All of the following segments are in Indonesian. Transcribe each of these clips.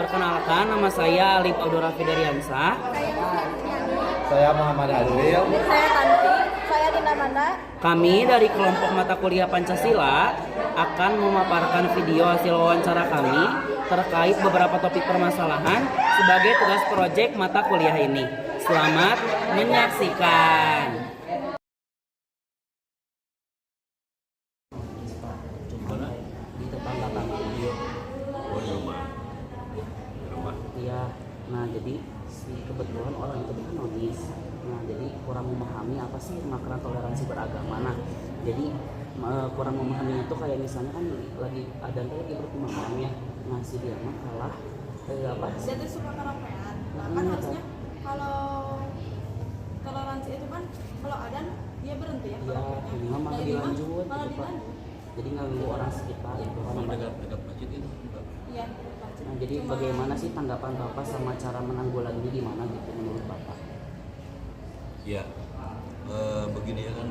Perkenalkan, nama saya Alif Abdurrafi Daryansa. Saya Muhammad Azril. Saya Tanti. Saya Dinda Manda. Kami dari kelompok mata kuliah Pancasila akan memaparkan video hasil wawancara kami terkait beberapa topik permasalahan sebagai tugas proyek mata kuliah ini. Selamat menyaksikan. Di tetangga kami. Iya. Nah, jadi kebetulan orang itu kan nonis. Nah, jadi kurang memahami apa sih makna toleransi beragama. Nah, jadi kurang memahaminya tuh kayak misalnya kan lagi ada lagi berkumandang ya. Nah, si dia mah kalah apa? Dia tuh suka karaokean. Nah, kan harusnya kalau toleransi itu kan kalau adan dia berhenti ya. Ya, ini mah malah dilanjut. Malah gitu, Pak. dilanjut. Jadi nganggu orang sekitar itu kan. dekat masjid itu enggak. Iya. Nah, jadi bagaimana sih tanggapan Bapak sama cara menanggulanginya gimana gitu menurut Bapak? Ya, begini ya kan,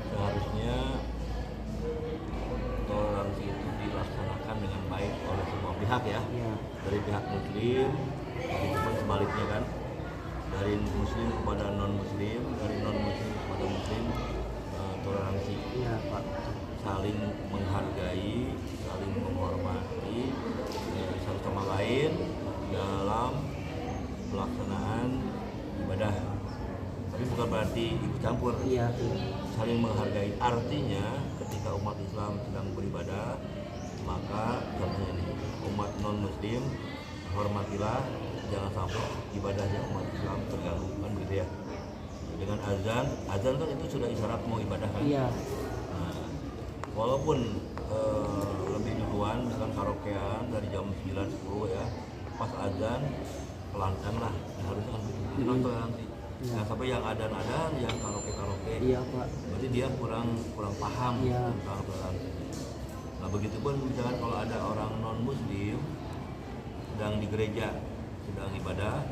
seharusnya toleransi itu dilaksanakan dengan baik oleh semua pihak ya, Iya. dari pihak muslim, begitu pun sebaliknya kan, dari muslim kepada non muslim, dari non muslim kepada muslim, toleransi, Iya, Pak. saling menghargai, saling menghormati satu sama lain dalam pelaksanaan ibadah. Tapi bukan berarti ikut campur. Iya. Saling menghargai artinya ketika umat Islam sedang beribadah, maka contohnya ini, umat non muslim hormatilah, jangan sampai ibadahnya umat Islam terganggu, kan begitu ya. Dengan azan kan itu sudah isyarat mau ibadah kan. Iya. Nah, walaupun lebih duluan misalkan karaokean dari jam 9-10 ya, pas azan pelankan lah, harusnya kan begitu. Itu kan toleransi. Iya. Nah, sampai yang adan-adan yang karaoke, Iya, Pak. berarti dia kurang paham Iya. tentang toleransi. Nah, begitupun misalkan kalau ada orang non muslim sedang di gereja, sedang ibadah,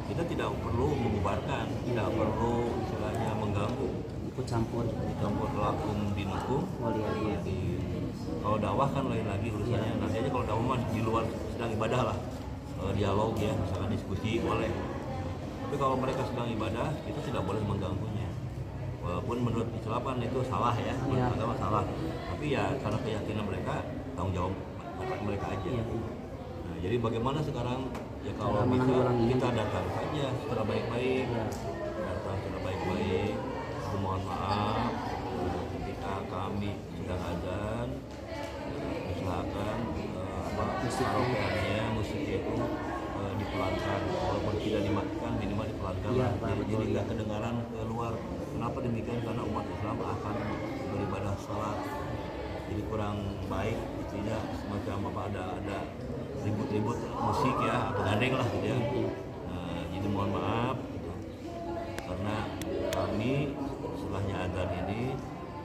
kita tidak perlu membubarkan, tidak perlu istilahnya mengganggu. Ikut campur. Campur lakum dinukum. Waliyadin. Kalau dakwah kan lain lagi urusannya. Nanti aja kalau dakwah mah di luar sedang ibadah lah, dialog ya, misalkan diskusi boleh. Tapi kalau mereka sedang ibadah, kita tidak boleh mengganggunya. Walaupun menurut Islam kan itu salah ya, menurut agama salah. Tapi ya karena keyakinan mereka, tanggung jawab mereka aja. Iya. Nah, jadi bagaimana sekarang ya kalau Cara bisa menanggulanginya. kita datang saja secara baik-baik, Iya. datang secara baik-baik. Mohon maaf ketika kami sedang azan, usahakan karaokeannya, musiknya itu dipelankan, walaupun tidak dimatikan minimal dipelankan. Iya, lah. Jadi betul, nggak iya. kedengaran keluar. Kenapa demikian? Karena umat Islam akan beribadah sholat, jadi kurang baik intinya semacam apa ada ribut-ribut musik ya atau gandeng lah gitu ya. Nah, jadi mohon maaf gitu. Karena kami setelahnya azan ini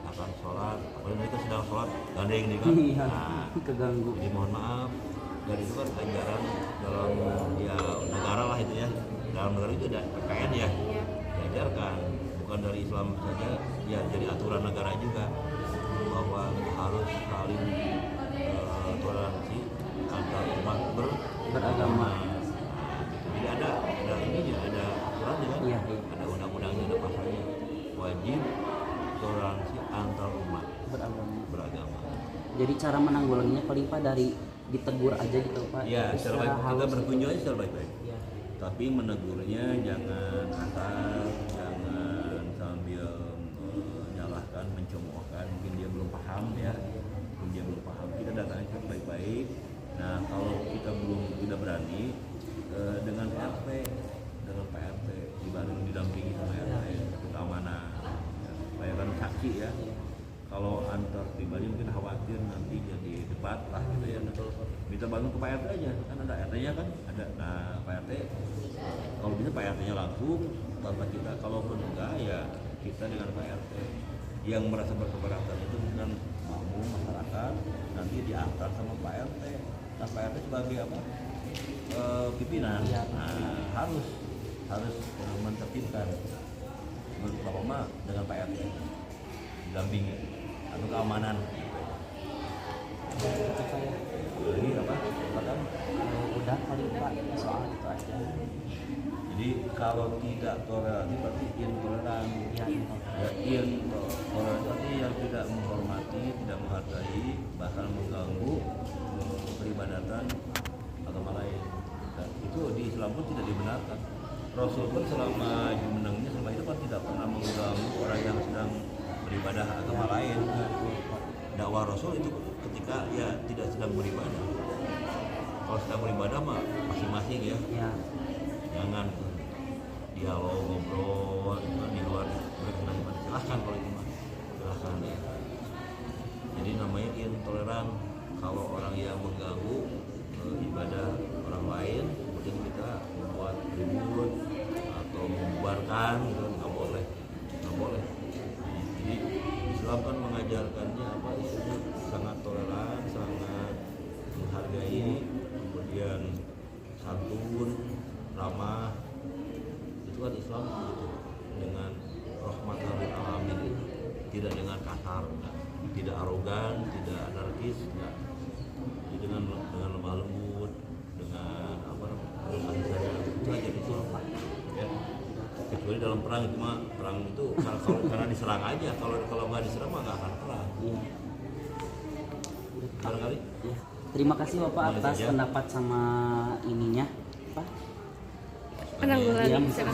akan sholat, apalagi mereka sedang sholat gandeng nih kan. Iya. Nah, Keganggu. jadi mohon maaf. Dan itu kan ajaran dalam ya negara lah itu ya, dalam negara itu ada PKN ya, diajarkan bukan dari Islam saja ya, jadi aturan negara juga bahwa harus saling toleransi antar umat Beragama. Jadi ada ini ya, ada aturannya kan, Iya, iya. ada undang-undangnya, ada pasalnya, wajib toleransi antar umat beragama. Jadi cara menanggulanginya paling Pak dari ditegur aja gitu Pak. Ya, Terus secara baik kita halus berkunjung gitu. aja secara baik-baik. Iya. Tapi menegurnya jangan kasar, jangan sambil menyalahkan, mencemoohkan. Mungkin dia belum paham ya, mungkin dia belum paham. Kita datang aja baik-baik. Nah, kalau kita belum tidak berani dengan RT, dengan Pak RT, didampingi sama RT, keamanan, ya, supaya kan saksi ya. Kalau antar pribadi mungkin khawatir nanti jadi debat lah gitu ya. Minta bantu ke Pak RT aja, kan ada RT-nya kan, ada. Nah, Pak RT kalau bisa Pak RT-nya langsung tanpa kita, kalaupun enggak ya kita dengan Pak RT yang merasa berkeberatan itu dengan makmum masyarakat nanti diantar sama Pak RT. Nah, Pak RT sebagai apa? Pimpinan. Nah, harus mentertibkan. Menurut Bapak mah dengan Pak RT dampingi atau keamanan. Itu saya Jadi apa? Katakan udah soal itu aja. Jadi kalau tidak toleransi berarti intoleran. Ya, Ya, intoleran berarti yang tidak menghormati, tidak menghargai, bahkan mengganggu peribadatan agama lain. Dan itu di Islam pun tidak dibenarkan. Rasul pun selama menangnya selama itu kan tidak pernah mengganggu orang yang sedang beribadah agama lain. Dakwah Rasul itu ketika ya tidak sedang beribadah. Kalau sedang beribadah mah masing-masing ya. ya, Jangan dialog ngobrol di luar berkenan silahkan kalau itu mah silahkan ya. Jadi namanya intoleran kalau orang yang mengganggu ibadah orang lain, kemudian kita membuat ribut atau membubarkan gitu, nggak boleh. Jadi Islam kan mengajarkannya apa istilahnya sangat toleran, sangat menghargai, kemudian santun, ramah. Itu kan Islam gitu, dengan rahmatan lil alamin, tidak dengan kasar, tidak arogan, tidak anarkis, enggak. Jadi dengan lemah lembut, dengan apa namanya kasih sayang, itu aja Islam ya. Kecuali dalam perang itu mah, perang itu kalau karena diserang aja, kalau nggak diserang mah nggak akan perang. iya. Barangkali Ya. Terima kasih Bapak Boleh atas saja. pendapat sama ininya, Pak. Penanggulangan Iya, bencana.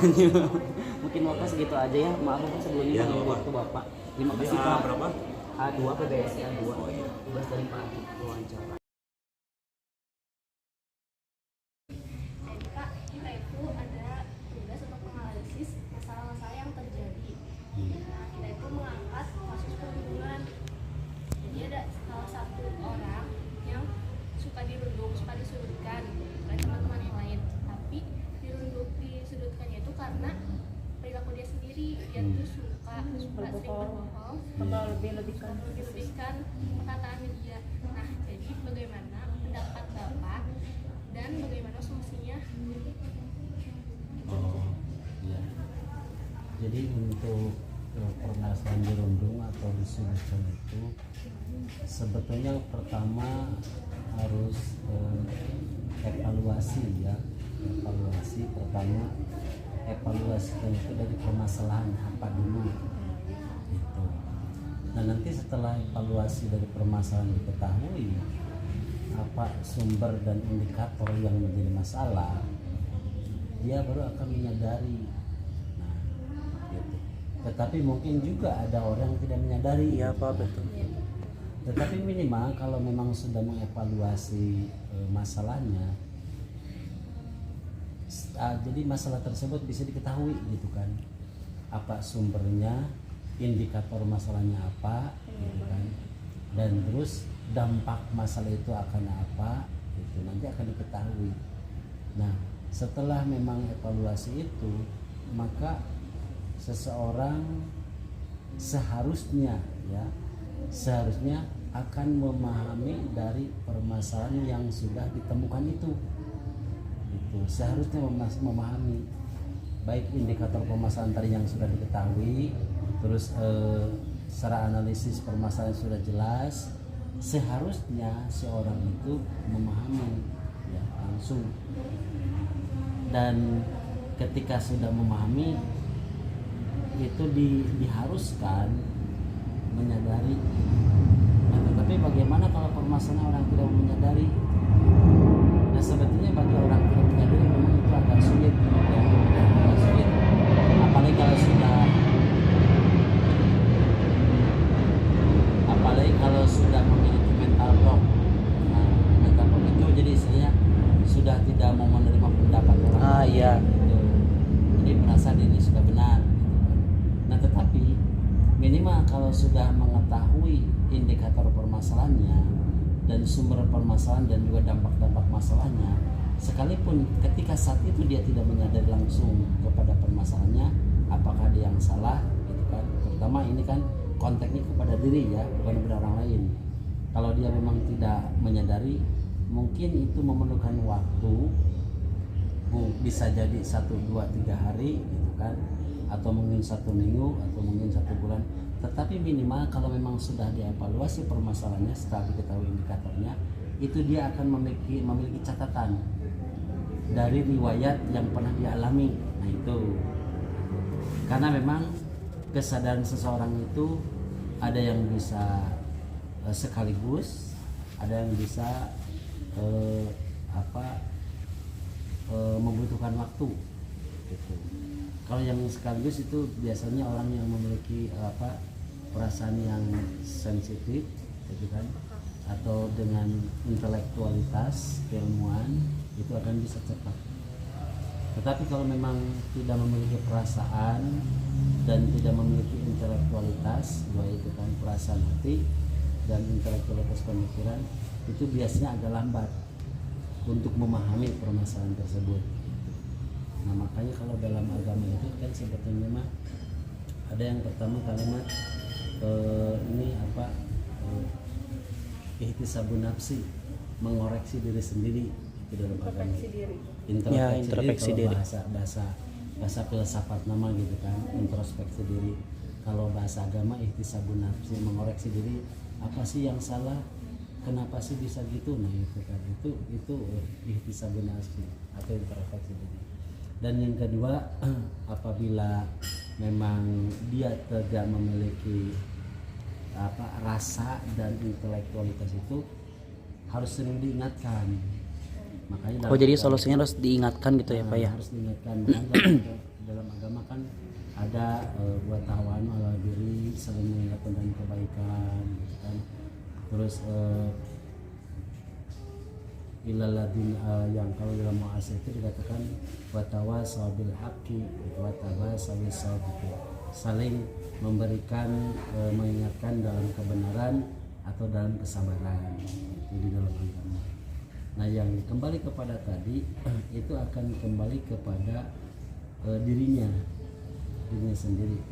mungkin Bapak segitu aja ya. Maaf Bapak sebelumnya Ya, mengganggu nggak waktu Bapak. Terima Jadi kasih Pak. berapa? A2 PBSI A2. Oh, iya. Tugas dari Pak Adi wawancara. Jadi Pak, kita itu ada tugas untuk menganalisis masalah-masalah yang terjadi. Nah, kita itu mengangkat kasus perundungan. Jadi ada salah satu orang yang suka dirundung, suka disudutkan oleh teman-teman yang lain. Tapi disudutkannya itu karena perilaku dia sendiri. Dia tuh suka sering berbohong, Lebih-lebihkan. melebihkan perkataan dia. Nah, jadi bagaimana pendapat Bapak dan bagaimana solusinya? Oh, ya. Jadi untuk permasalahan dirundung atau disudutkan itu sebetulnya pertama harus evaluasi ya. Evaluasi pertama evaluasikan itu dari permasalahan apa dulu gitu. Nah nanti setelah evaluasi dari permasalahan diketahui apa sumber dan indikator yang menjadi masalah, dia baru akan menyadari. Nah, gitu. Tetapi mungkin juga ada orang yang tidak menyadari. Iya Pak, betul. Tetapi minimal kalau memang sudah mengevaluasi masalahnya, jadi masalah tersebut bisa diketahui gitu kan, apa sumbernya, indikator masalahnya apa gitu kan, dan terus dampak masalah itu akan apa gitu, nanti akan diketahui. Nah setelah memang evaluasi itu, maka seseorang seharusnya akan memahami dari permasalahan yang sudah ditemukan itu. Seharusnya memahami baik indikator permasalahan tadi yang sudah diketahui, terus secara analisis permasalahan sudah jelas, seharusnya seorang itu memahami ya langsung. Dan ketika sudah memahami itu diharuskan menyadari. Nah, tetapi bagaimana kalau permasalahan orang tidak menyadari? Nah sebetulnya bagi orang tidak menyadari memang itu agak sulit ya, agak sulit. Apalagi kalau sudah memiliki mental block. Nah, mental block itu jadi saya sudah tidak mau menerima pendapat orang lain, Iya. gitu. Jadi merasa ini sudah benar gitu kan. Nah tetapi minimal kalau sudah mengetahui indikator permasalahannya dan sumber permasalahan dan juga dampak-dampak masalahnya, sekalipun ketika saat itu dia tidak menyadari langsung kepada permasalahannya, apakah dia yang salah gitu kan. Terutama ini kan konteksnya kepada diri ya, bukan kepada orang lain. Kalau dia memang tidak menyadari, mungkin itu memerlukan waktu, bisa jadi 1, 2, 3 hari gitu kan, atau mungkin 1 minggu atau mungkin 1 bulan. Tetapi minimal kalau memang sudah dievaluasi permasalahannya setelah diketahui indikatornya, itu dia akan memiliki catatan dari riwayat yang pernah dialami. Nah itu karena memang kesadaran seseorang itu ada yang bisa sekaligus, ada yang bisa membutuhkan waktu gitu. Kalau yang sekaligus itu biasanya orang yang memiliki perasaan yang sensitif gitu kan, atau dengan intelektualitas keilmuan itu akan bisa cepat. Tetapi kalau memang tidak memiliki perasaan dan tidak memiliki intelektualitas, baik itu kan perasaan hati dan intelektualitas pemikiran, itu biasanya agak lambat untuk memahami permasalahan tersebut. Nah makanya kalau dalam agama itu kan sebetulnya mah ada yang pertama kalimat ihtisabun nafsi, mengoreksi diri sendiri, itu dalam agama. Introspeksi diri, bahasa filsafat nama gitu kan, introspeksi diri. Kalau bahasa agama ihtisabun nafsi, mengoreksi diri, apa sih yang salah, kenapa sih bisa gitu. Nah itu kan itu ihtisabun nafsi atau introspeksi diri. Dan yang kedua, apabila memang dia tidak memiliki rasa dan intelektualitas itu harus sering diingatkan. Makanya jadi solusinya harus diingatkan gitu ya Pak ya. Harus diingatkan. Dalam agama kan ada watawan ala diri, saling mengingatkan dan kebaikan gitu kan. Terus ilaladin yang kalau dalam muasir itu dikatakan watawasaw bil haqqi watawasaw bis sabr, saling memberikan mengingatkan dalam kebenaran atau dalam kesabaran. Itu di dalam agama. Nah yang kembali kepada tadi itu akan kembali kepada dirinya sendiri,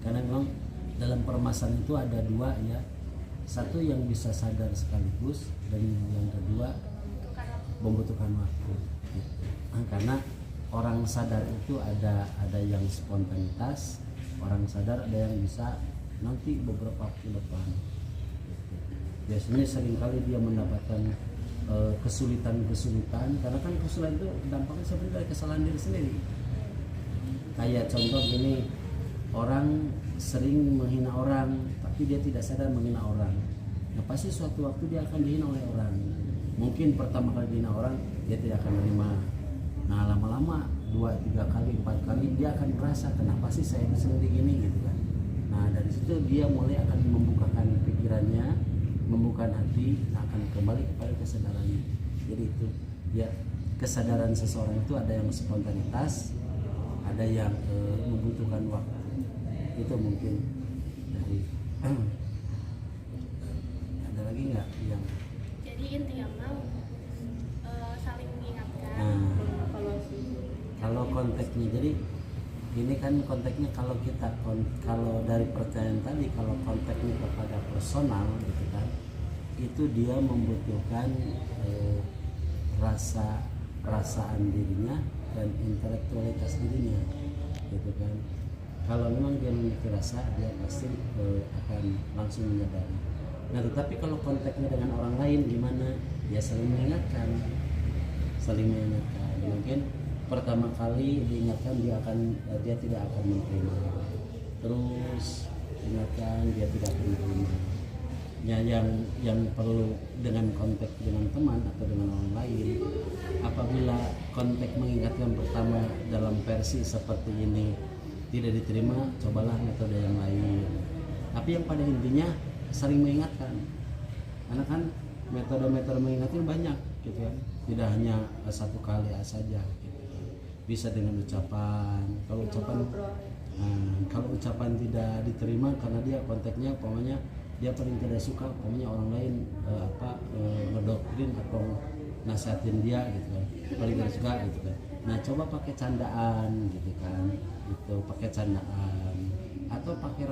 karena memang dalam permasalahan itu ada dua ya, satu yang bisa sadar sekaligus dan yang kedua membutuhkan waktu. Karena orang sadar itu ada yang spontanitas, orang sadar ada yang bisa nanti beberapa waktu depan. Biasanya seringkali dia mendapatkan kesulitan karena kan kesulitan itu dampaknya sebenarnya dari kesalahan diri sendiri. Kayak contoh gini, orang sering menghina orang tapi dia tidak sadar menghina orang. Nah pasti suatu waktu dia akan dihina oleh orang. Mungkin pertama kali dihina orang dia tidak akan menerima. Nah lama-lama 2, 3 kali, 4 kali dia akan merasa kenapa sih saya sering begini gitu kan. Nah dari situ dia mulai akan membukakan pikirannya, membukakan hati, akan kembali kepada kesadarannya. Jadi itu ya, kesadaran seseorang itu ada yang spontanitas, ada yang membutuhkan waktu. Itu mungkin dari ada lagi nggak yang jadi intinya mau saling mengingatkan. Kalau konteksnya, jadi ini kan konteksnya kalau dari pertanyaan tadi, kalau konteksnya kepada personal gitu kan, itu dia membutuhkan perasaan dirinya dan intelektualitas dirinya gitu kan. Kalau memang dia memiliki rasa, dia pasti akan langsung menyadari. Nah tetapi kalau konteksnya dengan orang lain gimana, dia saling mengingatkan. Mungkin pertama kali diingatkan dia tidak akan menerima, terus ingatkan dia tidak akan menerima. Ya, yang perlu dengan konteks dengan teman atau dengan orang lain, apabila konteks mengingatkan pertama dalam versi seperti ini tidak diterima, cobalah metode yang lain. Tapi yang pada intinya saling mengingatkan, karena kan metode-metode mengingatkan banyak gitu kan, tidak hanya satu kali saja gitu. Bisa dengan ucapan. Kalau ucapan tidak diterima karena dia konteksnya umpamanya dia paling tidak suka umpamanya orang lain ngedoktrin atau nasihatin dia gitu kan, paling tidak suka gitu kan. Nah coba pakai candaan gitu kan, itu pakai candaan atau pakai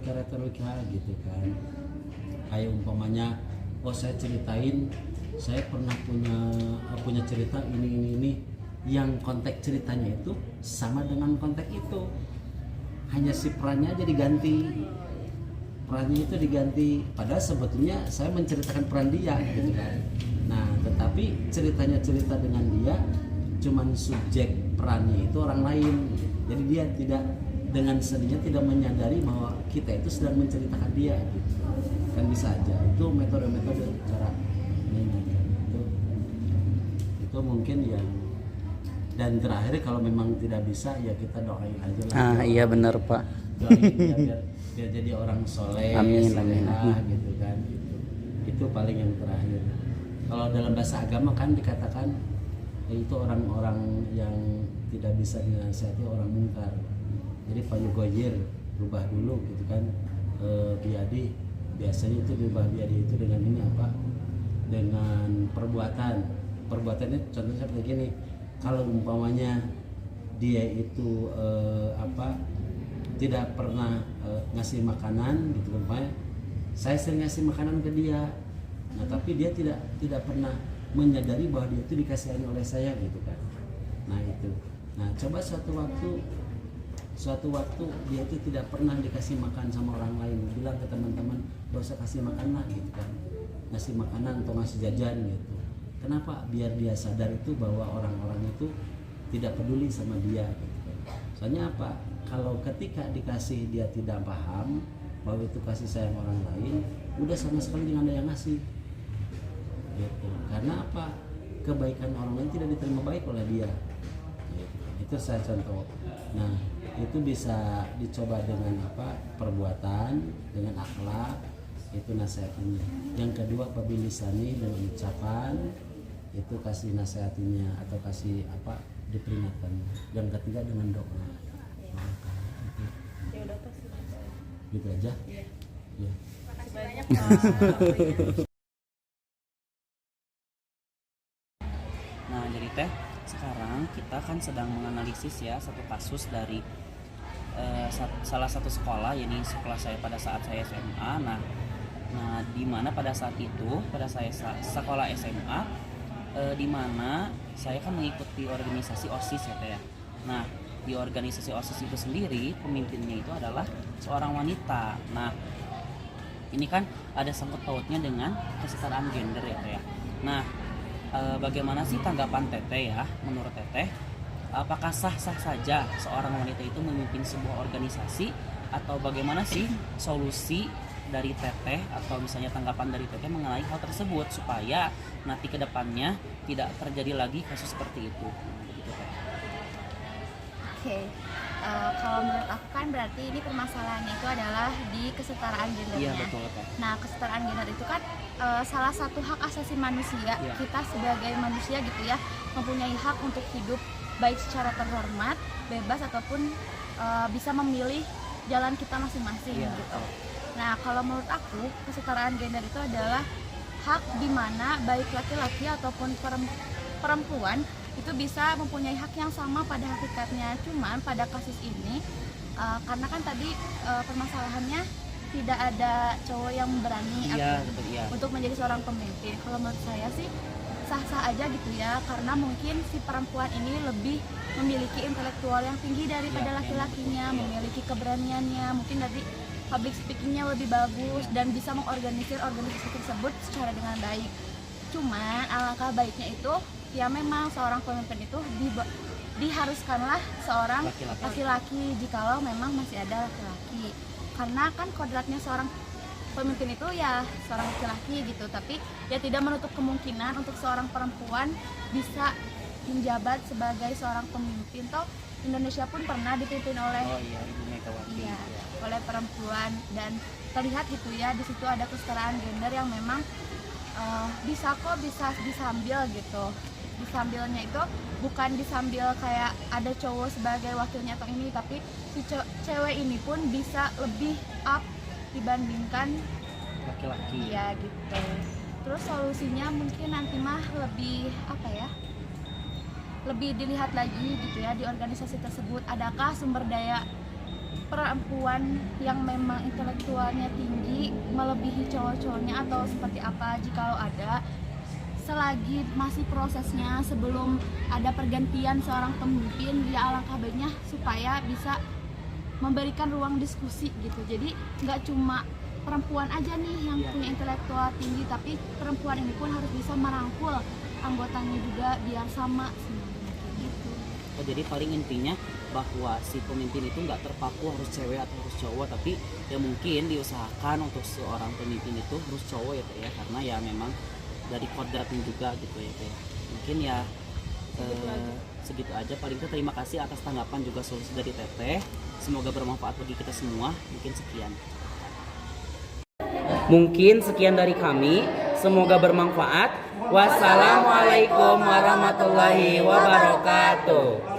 retorika gitu kan. Kayak umpamanya, saya ceritain saya pernah punya cerita ini yang konteks ceritanya itu sama dengan konteks itu, hanya si perannya aja diganti, padahal sebetulnya saya menceritakan peran dia gitu kan. Nah tetapi cerita dengan dia cuman subjek perannya itu orang lain. Jadi dia tidak dengan sendirinya tidak menyadari bahwa kita itu sedang menceritakan dia gitu. Kan bisa aja. Itu metode-metode cara menyanyikan itu mungkin yang. Dan terakhir kalau memang tidak bisa ya kita doain aja lah. Iya benar Pak. Doain dia biar jadi orang soleh, Amin, solehah, amin. gitu kan. Itu paling yang terakhir. Kalau dalam bahasa agama kan dikatakan itu orang-orang yang tidak bisa dinasihati orang mungkar. Jadi fayugoyir, berubah dulu gitu kan. Biadi biasanya itu berubah biadi itu dengan ini apa? Dengan perbuatan. Perbuatannya contohnya seperti gini. Kalau umpamanya dia itu tidak pernah ngasih makanan gitu kan, saya sering ngasih makanan ke dia, nah tapi dia tidak pernah menyadari bahwa dia itu dikasihani oleh saya gitu kan. Nah itu, nah coba suatu waktu dia itu tidak pernah dikasih makan sama orang lain, bilang ke teman-teman gak usah kasih makan lah gitu kan, ngasih makanan atau ngasih jajan gitu. Kenapa? Biar dia sadar itu bahwa orang-orang itu tidak peduli sama dia gitu kan. Soalnya apa? Kalau ketika dikasih dia tidak paham bahwa itu kasih sayang orang lain, udah sama sekali jangan ada yang ngasih gitu. Karena apa? Kebaikan orang lain tidak diterima baik oleh dia gitu. Itu saya contoh. Nah itu bisa dicoba dengan apa? Perbuatan, dengan akhlak, itu nasihatnya. Yang kedua pabilisani, dengan ucapan, itu kasih nasihatinya atau kasih apa, diperingatkan. Yang ketiga dengan doa. Ya udah tuh sih. Gitu aja. Iya. Ya. Makasih banyak Pak. Nah jadi teh sekarang kita kan sedang menganalisis ya satu kasus dari salah satu sekolah, yakni sekolah saya pada saat saya SMA. Nah di mana pada saat itu pada saya sekolah SMA, di mana saya kan mengikuti organisasi OSIS ya teh ya. Nah di organisasi OSIS itu sendiri pemimpinnya itu adalah seorang wanita. Nah ini kan ada sangkut pautnya dengan kesetaraan gender ya teh ya. Nah bagaimana sih tanggapan teteh ya, menurut teteh apakah sah-sah saja seorang wanita itu memimpin sebuah organisasi, atau bagaimana sih solusi dari teteh atau misalnya tanggapan dari teteh mengenai hal tersebut supaya nanti kedepannya tidak terjadi lagi kasus seperti itu begitu teh. Oke. Kalau menurut aku kan berarti ini permasalahannya itu adalah di kesetaraan gendernya. Iya betul teh. Nah kesetaraan gender itu kan salah satu hak asasi manusia. Iya. Kita sebagai manusia gitu ya mempunyai hak untuk hidup baik secara terhormat, bebas ataupun bisa memilih jalan kita masing-masing Iya, gitu. betul. Nah kalau menurut aku kesetaraan gender itu adalah hak di mana baik laki-laki ataupun perempuan itu bisa mempunyai hak yang sama pada hakikatnya. Cuman pada kasus ini karena kan tadi permasalahannya tidak ada cowok yang berani Iya betul iya. untuk menjadi seorang pemimpin. Kalau menurut saya sih sah-sah aja gitu ya, karena mungkin si perempuan ini lebih memiliki intelektual yang tinggi daripada laki-lakinya, memiliki keberaniannya, mungkin dari public speakingnya lebih bagus dan bisa mengorganisir organisasi tersebut secara dengan baik. Cuman alangkah baiknya itu ya memang seorang pemimpin itu diharuskanlah seorang laki-laki jikalau memang masih ada laki-laki, karena kan kodratnya seorang pemimpin itu ya seorang laki-laki gitu, tapi ya tidak menutup kemungkinan untuk seorang perempuan bisa menjabat sebagai seorang pemimpin. Toh Indonesia pun pernah dipimpin oleh Ibu Megawati. iya, oleh perempuan, dan terlihat gitu ya di situ ada kesetaraan gender yang memang bisa disambil gitu. Disambilnya itu bukan disambil kayak ada cowok sebagai wakilnya atau ini, tapi si cewek ini pun bisa lebih up dibandingkan Laki-laki. iya gitu. Terus solusinya mungkin nanti mah lebih apa ya, lebih dilihat lagi gitu ya di organisasi tersebut, adakah sumber daya perempuan yang memang intelektualnya tinggi melebihi cowok-cowoknya atau seperti apa. Jikalau ada, selagi masih prosesnya sebelum ada pergantian seorang pemimpin, ya alangkah baiknya supaya bisa memberikan ruang diskusi gitu. Jadi nggak cuma perempuan aja nih yang punya intelektual tinggi, tapi perempuan ini pun harus bisa merangkul anggotanya juga biar sama semuanya. gitu. Jadi paling intinya bahwa si pemimpin itu nggak terpaku harus cewek atau harus cowok, tapi ya mungkin diusahakan untuk seorang pemimpin itu harus cowok ya Teh ya, karena ya memang dari kodratnya juga gitu ya Teh. Mungkin ya segitu aja paling itu. Terima kasih atas tanggapan juga solusi dari Teteh, semoga bermanfaat bagi kita semua. Mungkin sekian. Mungkin sekian dari kami, semoga bermanfaat. Wassalamualaikum warahmatullahi wabarakatuh.